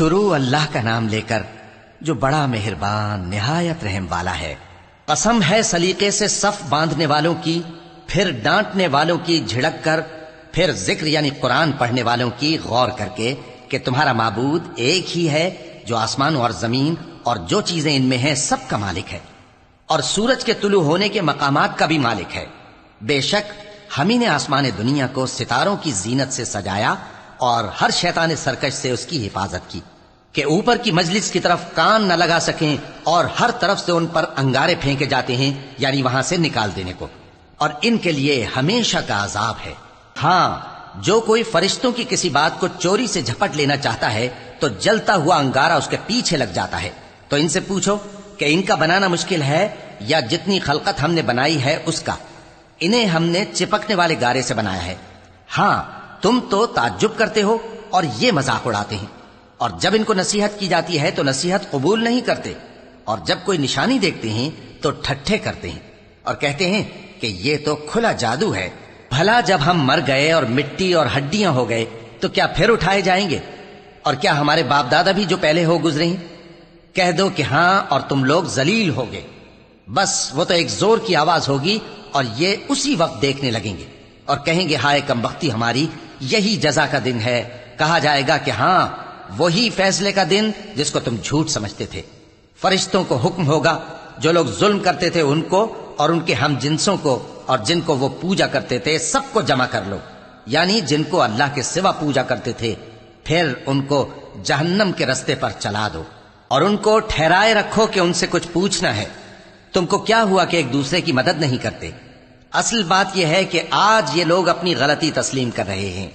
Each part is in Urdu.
شروع اللہ کا نام لے کر جو بڑا مہربان نہایت رحم والا ہے۔ قسم ہے سلیقے سے صف باندھنے والوں کی، پھر ڈانٹنے والوں کی جھڑک کر، پھر ذکر یعنی قرآن پڑھنے والوں کی غور کر کے کہ تمہارا معبود ایک ہی ہے جو آسمان اور زمین اور جو چیزیں ان میں ہیں سب کا مالک ہے، اور سورج کے طلوع ہونے کے مقامات کا بھی مالک ہے۔ بے شک ہم ہی نے آسمان دنیا کو ستاروں کی زینت سے سجایا اور ہر شیطان سرکش سے اس کی حفاظت کی کہ اوپر کی مجلس کی طرف کان نہ لگا سکیں، اور ہر طرف سے ان پر انگارے پھینکے جاتے ہیں یعنی وہاں سے نکال دینے کو، اور ان کے لیے ہمیشہ کا عذاب ہے۔ ہاں، جو کوئی فرشتوں کی کسی بات کو چوری سے جھپٹ لینا چاہتا ہے تو جلتا ہوا انگارہ اس کے پیچھے لگ جاتا ہے۔ تو ان سے پوچھو کہ ان کا بنانا مشکل ہے یا جتنی خلقت ہم نے بنائی ہے اس کا؟ انہیں ہم نے چپکنے والے گارے سے بنایا ہے۔ ہاں، تم تو تعجب کرتے ہو اور یہ مذاق اڑاتے ہیں، اور جب ان کو نصیحت کی جاتی ہے تو نصیحت قبول نہیں کرتے، اور جب کوئی نشانی دیکھتے ہیں تو ٹھٹھے کرتے ہیں اور کہتے ہیں کہ یہ تو کھلا جادو ہے۔ بھلا جب ہم مر گئے اور مٹی اور ہڈیاں ہو گئے تو کیا پھر اٹھائے جائیں گے؟ اور کیا ہمارے باپ دادا بھی جو پہلے ہو گزرے ہیں؟ کہہ دو کہ ہاں، اور تم لوگ ذلیل ہوگے۔ بس وہ تو ایک زور کی آواز ہوگی اور یہ اسی وقت دیکھنے لگیں گے اور کہیں گے ہائے کمبختی ہماری، یہی جزا کا دن ہے۔ کہا جائے گا کہ ہاں، وہی فیصلے کا دن جس کو تم جھوٹ سمجھتے تھے۔ فرشتوں کو حکم ہوگا جو لوگ ظلم کرتے تھے ان کو اور ان کے ہم جنسوں کو اور جن کو وہ پوجا کرتے تھے سب کو جمع کر لو، یعنی جن کو اللہ کے سوا پوجا کرتے تھے، پھر ان کو جہنم کے رستے پر چلا دو اور ان کو ٹھہرائے رکھو کہ ان سے کچھ پوچھنا ہے۔ تم کو کیا ہوا کہ ایک دوسرے کی مدد نہیں کرتے؟ اصل بات یہ ہے کہ آج یہ لوگ اپنی غلطی تسلیم کر رہے ہیں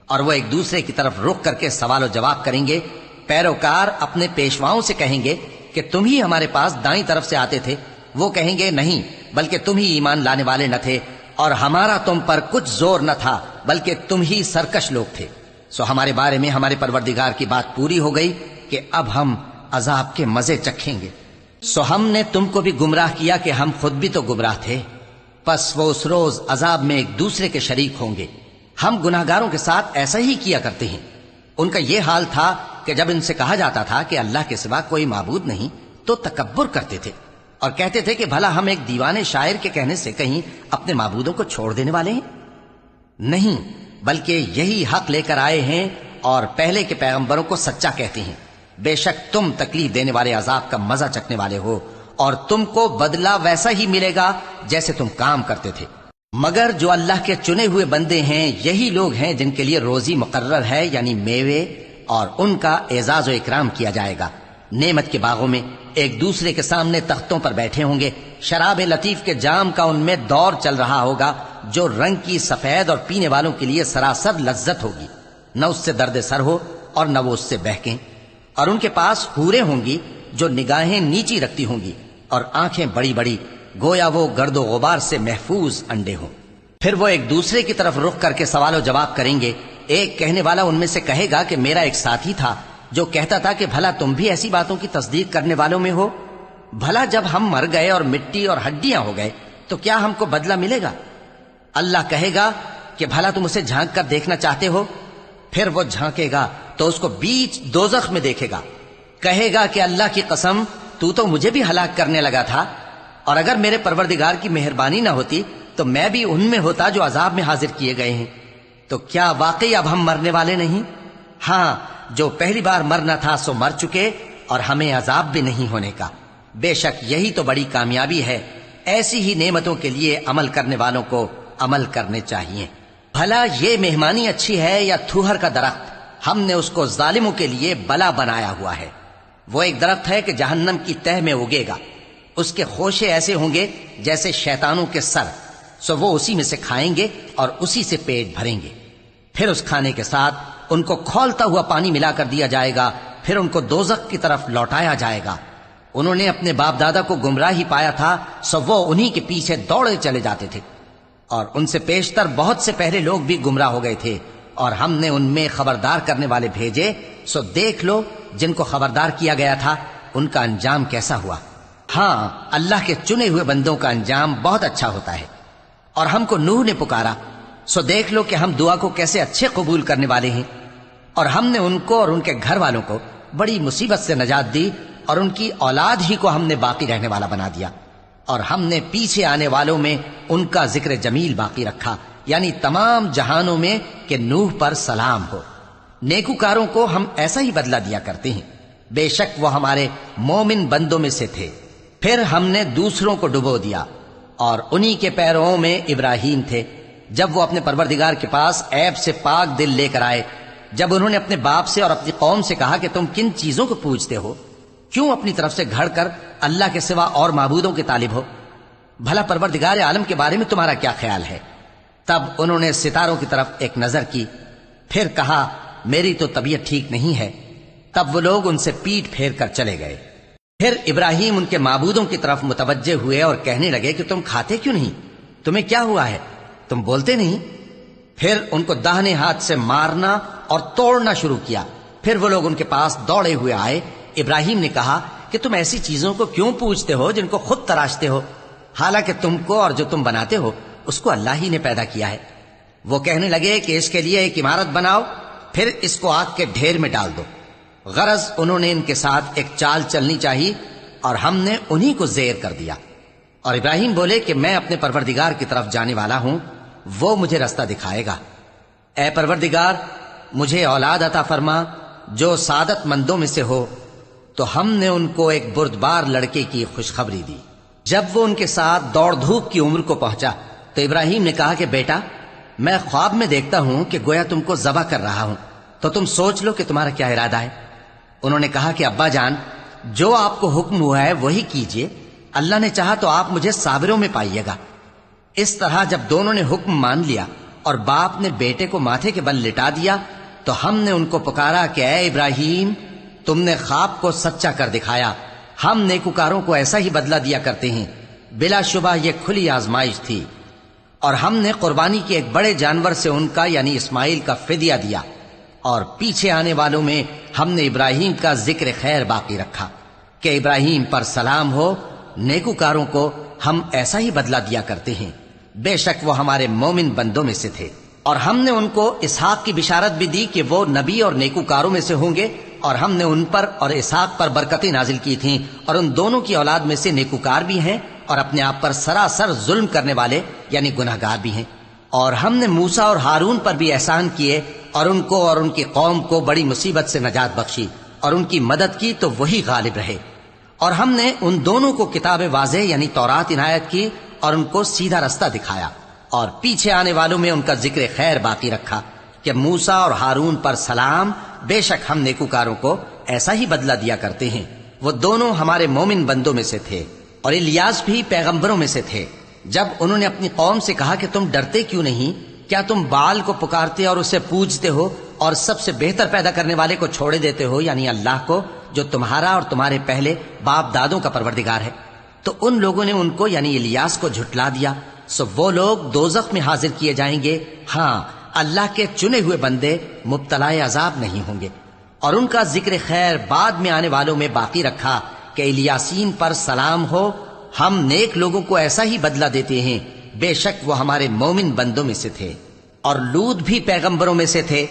اور وہ ایک دوسرے کی طرف رخ کر کے سوال و جواب کریں گے۔ پیروکار اپنے پیشواؤں سے کہیں گے کہ تم ہی ہمارے پاس دائیں طرف سے آتے تھے۔ وہ کہیں گے نہیں، بلکہ تم ہی ایمان لانے والے نہ تھے، اور ہمارا تم پر کچھ زور نہ تھا، بلکہ تم ہی سرکش لوگ تھے۔ سو ہمارے بارے میں ہمارے پروردگار کی بات پوری ہو گئی کہ اب ہم عذاب کے مزے چکھیں گے۔ سو ہم نے تم کو بھی گمراہ کیا کہ ہم خود بھی تو گمراہ تھے، پس وہ اس روز عذاب میں ایک دوسرے کے شریک ہوں گے۔ ہم گناہگاروں کے ساتھ ایسا ہی کیا کرتے ہیں۔ ان کا یہ حال تھا کہ جب ان سے کہا جاتا تھا کہ اللہ کے سوا کوئی معبود نہیں تو تکبر کرتے تھے اور کہتے تھے کہ بھلا ہم ایک دیوانے شاعر کے کہنے سے کہیں اپنے معبودوں کو چھوڑ دینے والے ہیں؟ نہیں، بلکہ یہی حق لے کر آئے ہیں اور پہلے کے پیغمبروں کو سچا کہتے ہیں۔ بے شک تم تکلیف دینے والے عذاب کا مزہ چکھنے والے ہو، اور تم کو بدلہ ویسا ہی ملے گا جیسے تم کام کرتے تھے۔ مگر جو اللہ کے چنے ہوئے بندے ہیں یہی لوگ ہیں جن کے لیے روزی مقرر ہے، یعنی میوے، اور ان کا اعزاز و اکرام کیا جائے گا۔ نعمت کے باغوں میں ایک دوسرے کے سامنے تختوں پر بیٹھے ہوں گے، شراب لطیف کے جام کا ان میں دور چل رہا ہوگا جو رنگ کی سفید اور پینے والوں کے لیے سراسر لذت ہوگی، نہ اس سے درد سر ہو اور نہ وہ اس سے بہکیں۔ اور ان کے پاس حوریں ہوں گی جو نگاہیں نیچی رکھتی ہوں گی اور آنکھیں بڑی بڑی، گویا وہ گرد و غبار سے محفوظ انڈے ہوں۔ پھر وہ ایک دوسرے کی طرف رخ کر کے سوال و جواب کریں گے۔ ایک کہنے والا ان میں سے کہے گا کہ میرا ایک ساتھی تھا جو کہتا تھا کہ بھلا تم بھی ایسی باتوں کی تصدیق کرنے والوں میں ہو؟ بھلا جب ہم مر گئے اور مٹی اور ہڈیاں ہو گئے تو کیا ہم کو بدلہ ملے گا؟ اللہ کہے گا کہ بھلا تم اسے جھانک کر دیکھنا چاہتے ہو؟ پھر وہ جھانکے گا تو اس کو بیچ دوزخ میں دیکھے گا، کہے گا کہ اللہ کی قسم تو مجھے بھی ہلاک کرنے لگا تھا، اور اگر میرے پروردگار کی مہربانی نہ ہوتی تو میں بھی ان میں ہوتا جو عذاب میں حاضر کیے گئے ہیں۔ تو کیا واقعی اب ہم مرنے والے نہیں؟ ہاں، جو پہلی بار مرنا تھا سو مر چکے، اور ہمیں عذاب بھی نہیں ہونے کا۔ بے شک یہی تو بڑی کامیابی ہے۔ ایسی ہی نعمتوں کے لیے عمل کرنے والوں کو عمل کرنے چاہیے۔ بھلا یہ مہمانی اچھی ہے یا تھوہر کا درخت؟ ہم نے اس کو ظالموں کے لیے بلا بنایا ہوا ہے۔ وہ ایک درخت ہے کہ جہنم کی تہ میں اگے گا، اس کے خوشے ایسے ہوں گے جیسے شیطانوں کے سر، سو وہ اسی میں سے کھائیں گے اور اسی سے پیٹ بھریں گے۔ پھر اس کھانے کے ساتھ ان کو کھولتا ہوا پانی ملا کر دیا جائے گا، پھر ان کو دوزخ کی طرف لوٹایا جائے گا۔ انہوں نے اپنے باپ دادا کو گمراہ ہی پایا تھا، سو وہ انہی کے پیچھے دوڑے چلے جاتے تھے، اور ان سے پیشتر بہت سے پہلے لوگ بھی گمراہ ہو گئے تھے، اور ہم نے ان میں خبردار کرنے والے بھیجے، سو دیکھ لو جن کو خبردار کیا گیا تھا ان کا انجام کیسا ہوا۔ ہاں، اللہ کے چنے ہوئے بندوں کا انجام بہت اچھا ہوتا ہے۔ اور ہم کو نوح نے پکارا، سو دیکھ لو کہ ہم دعا کو کیسے اچھے قبول کرنے والے ہیں، اور ہم نے ان کو اور ان کے گھر والوں کو بڑی مصیبت سے نجات دی اور ان کی اولاد ہی کو ہم نے باقی رہنے والا بنا دیا، اور ہم نے پیچھے آنے والوں میں ان کا ذکر جمیل باقی رکھا، یعنی تمام جہانوں میں کہ نوح پر سلام ہو۔ نیکوکاروں کو ہم ایسا ہی بدلہ دیا کرتے ہیں، بے شک وہ ہمارے مومن بندوں میں سے تھے۔ پھر ہم نے دوسروں کو ڈبو دیا، اور انہی کے پیرووں میں ابراہیم تھے، جب وہ اپنے پروردگار کے پاس عیب سے پاک دل لے کر آئے، جب انہوں نے اپنے باپ سے اور اپنی قوم سے کہا کہ تم کن چیزوں کو پوجتے ہو؟ کیوں اپنی طرف سے گھڑ کر اللہ کے سوا اور معبودوں کے طالب ہو؟ بھلا پروردگار عالم کے بارے میں تمہارا کیا خیال ہے؟ تب انہوں نے ستاروں کی طرف ایک نظر کی، پھر کہا میری تو طبیعت ٹھیک نہیں ہے۔ تب وہ لوگ ان سے پیٹ پھیر کر چلے گئے۔ پھر ابراہیم ان کے معبودوں کی طرف متوجہ ہوئے اور کہنے لگے کہ تم کھاتے کیوں نہیں؟ تمہیں کیا ہوا ہے؟ تم بولتے نہیں؟ پھر ان کو داہنے ہاتھ سے مارنا اور توڑنا شروع کیا۔ پھر وہ لوگ ان کے پاس دوڑے ہوئے آئے۔ ابراہیم نے کہا کہ تم ایسی چیزوں کو کیوں پوجتے ہو جن کو خود تراشتے ہو، حالانکہ تم کو اور جو تم بناتے ہو اس کو اللہ ہی نے پیدا کیا ہے۔ وہ کہنے لگے کہ اس کے لیے ایک عمارت بناؤ، پھر اس کو آگ کے ڈھیر میں ڈال دو۔ غرض انہوں نے ان کے ساتھ ایک چال چلنی چاہی اور ہم نے انہی کو زیر کر دیا۔ اور ابراہیم بولے کہ میں اپنے پروردگار کی طرف جانے والا ہوں، وہ مجھے رستہ دکھائے گا۔ اے پروردگار، مجھے اولاد عطا فرما جو سعادت مندوں میں سے ہو۔ تو ہم نے ان کو ایک بردبار لڑکے کی خوشخبری دی۔ جب وہ ان کے ساتھ دوڑ دھوپ کی عمر کو پہنچا تو ابراہیم نے کہا کہ بیٹا، میں خواب میں دیکھتا ہوں کہ گویا تم کو ذبح کر رہا ہوں، تو تم سوچ لو کہ تمہارا کیا ارادہ ہے۔ انہوں نے کہا کہ ابا جان، جو آپ کو حکم ہوا ہے وہی کیجئے، اللہ نے چاہا تو آپ مجھے صابروں میں پائیے گا۔ اس طرح جب دونوں نے حکم مان لیا اور باپ نے بیٹے کو ماتھے کے بل لٹا دیا تو ہم نے ان کو پکارا کہ اے ابراہیم، تم نے خواب کو سچا کر دکھایا، ہم نیکوکاروں کو ایسا ہی بدلہ دیا کرتے ہیں۔ بلا شبہ یہ کھلی آزمائش تھی، اور ہم نے قربانی کی ایک بڑے جانور سے ان کا یعنی اسماعیل کا فدیہ دیا، اور پیچھے آنے والوں میں ہم نے ابراہیم کا ذکر خیر باقی رکھا کہ ابراہیم پر سلام ہو۔ نیکوکاروں کو ہم ایسا ہی بدلہ دیا کرتے ہیں، بے شک وہ ہمارے مومن بندوں میں سے تھے۔ اور ہم نے ان کو اسحاق کی بشارت بھی دی کہ وہ نبی اور نیکوکاروں میں سے ہوں گے، اور ہم نے ان پر اور اسحاق پر برکتیں نازل کی تھیں، اور ان دونوں کی اولاد میں سے نیکوکار بھی ہیں اور اپنے آپ پر سراسر ظلم کرنے والے یعنی گناہگار بھی ہیں۔ اور ہم نے موسیٰ اور ہارون پر بھی احسان کیے، اور ان کو اور ان کی قوم کو بڑی مصیبت سے نجات بخشی، اور ان کی مدد کی تو وہی غالب رہے۔ اور ہم نے ان دونوں کو کتاب واضح یعنی تورات عنایت کی اور ان کو سیدھا رستہ دکھایا، اور پیچھے آنے والوں میں ان کا ذکر خیر باقی رکھا کہ موسیٰ اور ہارون پر سلام، بے شک ہم نیکوکاروں کو ایسا ہی بدلہ دیا کرتے ہیں۔ وہ دونوں ہمارے مومن بندوں میں سے تھے، اور الیاس بھی پیغمبروں میں سے تھے۔ جب انہوں نے اپنی قوم سے کہا کہ تم ڈرتے کیوں نہیں؟ کیا تم بال کو پکارتے اور اسے پوجتے ہو اور سب سے بہتر پیدا کرنے والے کو چھوڑے دیتے ہو یعنی اللہ کو، جو تمہارا اور تمہارے پہلے باپ دادوں کا پروردگار ہے؟ تو ان لوگوں نے ان کو یعنی الیاس کو جھٹلا دیا، سو وہ لوگ دوزخ میں حاضر کیے جائیں گے۔ ہاں، اللہ کے چنے ہوئے بندے مبتلا عذاب نہیں ہوں گے۔ اور ان کا ذکر خیر بعد میں آنے والوں میں باقی رکھا کہ الیاسین پر سلام ہو۔ ہم نیک لوگوں کو ایسا ہی بدلہ دیتے ہیں، بے شک وہ ہمارے مومن بندوں میں سے تھے۔ اور لوط بھی پیغمبروں میں سے تھے،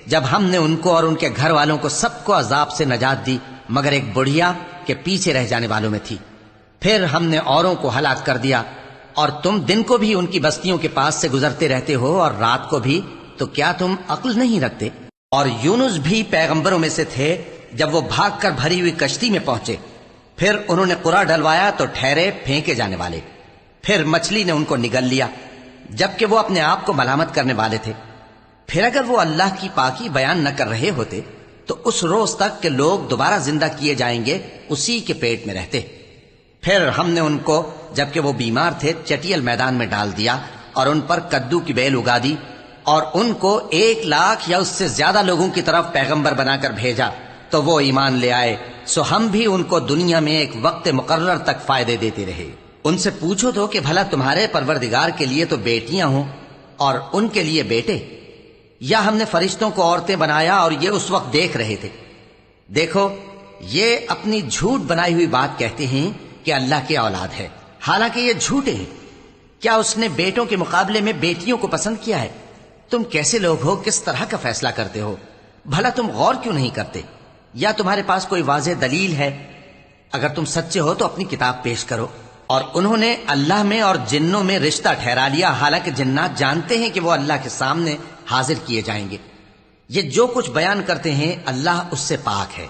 جب ہم نے ان کو اور ان کے گھر والوں کو سب کو عذاب سے نجات دی مگر ایک بڑھیا کہ پیچھے رہ جانے والوں میں تھی۔ پھر ہم نے اوروں کو ہلاک کر دیا، اور تم دن کو بھی ان کی بستیوں کے پاس سے گزرتے رہتے ہو اور رات کو بھی، تو کیا تم عقل نہیں رکھتے؟ اور یونس بھی پیغمبروں میں سے تھے، جب وہ بھاگ کر بھری ہوئی کشتی میں پہنچے، پھر انہوں نے قرا ڈلوایا تو ٹھہرے پھینکے جانے والے، پھر مچھلی نے ان کو نگل لیا جبکہ وہ اپنے آپ کو ملامت کرنے والے تھے۔ پھر اگر وہ اللہ کی پاکی بیان نہ کر رہے ہوتے تو اس روز تک کہ لوگ دوبارہ زندہ کیے جائیں گے اسی کے پیٹ میں رہتے۔ پھر ہم نے ان کو جبکہ وہ بیمار تھے چٹیل میدان میں ڈال دیا اور ان پر کدو کی بیل اگا دی، اور ان کو 1,00,000 یا اس سے زیادہ لوگوں کی طرف پیغمبر بنا کر بھیجا تو وہ ایمان لے آئے، سو ہم بھی ان کو دنیا میں ایک وقت مقرر تک فائدے دیتے رہے۔ ان سے پوچھو تو کہ بھلا تمہارے پروردگار کے لیے تو بیٹیاں ہوں اور ان کے لیے بیٹے، یا ہم نے فرشتوں کو عورتیں بنایا اور یہ اس وقت دیکھ رہے تھے؟ دیکھو، یہ اپنی جھوٹ بنائی ہوئی بات کہتے ہیں کہ اللہ کی اولاد ہے، حالانکہ یہ جھوٹے ہیں۔ کیا اس نے بیٹوں کے مقابلے میں بیٹیوں کو پسند کیا ہے؟ تم کیسے لوگ ہو؟ کس طرح کا فیصلہ کرتے ہو؟ بھلا تم غور کیوں نہیں کرتے؟ یا تمہارے پاس کوئی واضح دلیل ہے؟ اگر تم سچے ہو تو اپنی کتاب پیش کرو۔ اور انہوں نے اللہ میں اور جنوں میں رشتہ ٹھہرا لیا، حالانکہ جنات جانتے ہیں کہ وہ اللہ کے سامنے حاضر کیے جائیں گے۔ یہ جو کچھ بیان کرتے ہیں اللہ اس سے پاک ہے،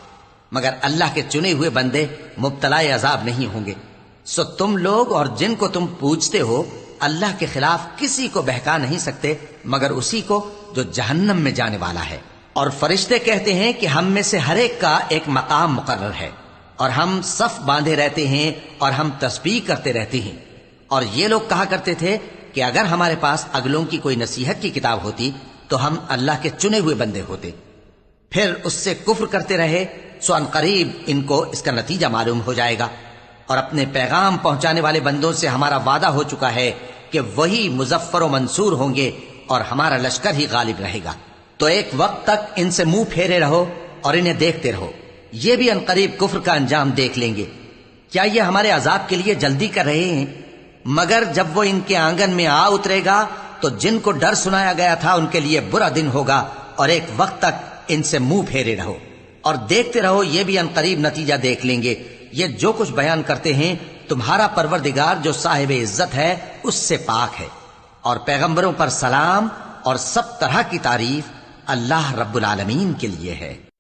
مگر اللہ کے چنے ہوئے بندے مبتلا عذاب نہیں ہوں گے۔ سو تم لوگ اور جن کو تم پوجتے ہو اللہ کے خلاف کسی کو بہکا نہیں سکتے مگر اسی کو جو جہنم میں جانے والا ہے۔ اور فرشتے کہتے ہیں کہ ہم میں سے ہر ایک کا ایک مقام مقرر ہے، اور ہم صف باندھے رہتے ہیں اور ہم تسبیح کرتے رہتے ہیں۔ اور یہ لوگ کہا کرتے تھے کہ اگر ہمارے پاس اگلوں کی کوئی نصیحت کی کتاب ہوتی تو ہم اللہ کے چنے ہوئے بندے ہوتے۔ پھر اس سے کفر کرتے رہے، سو ان قریب ان کو اس کا نتیجہ معلوم ہو جائے گا۔ اور اپنے پیغام پہنچانے والے بندوں سے ہمارا وعدہ ہو چکا ہے کہ وہی مظفر و منصور ہوں گے اور ہمارا لشکر ہی غالب رہے گا۔ تو ایک وقت تک ان سے منہ پھیرے رہو اور انہیں دیکھتے رہو، یہ بھی عنقریب کفر کا انجام دیکھ لیں گے۔ کیا یہ ہمارے عذاب کے لیے جلدی کر رہے ہیں؟ مگر جب وہ ان کے آنگن میں آ اترے گا تو جن کو ڈر سنایا گیا تھا ان کے لیے برا دن ہوگا، اور ایک وقت تک ان سے منہ پھیرے رہو اور دیکھتے رہو، یہ بھی عنقریب نتیجہ دیکھ لیں گے۔ یہ جو کچھ بیان کرتے ہیں تمہارا پروردگار جو صاحب عزت ہے اس سے پاک ہے۔ اور پیغمبروں پر سلام اور سب طرح کی تعریف اللہ رب العالمین کے لیے ہے۔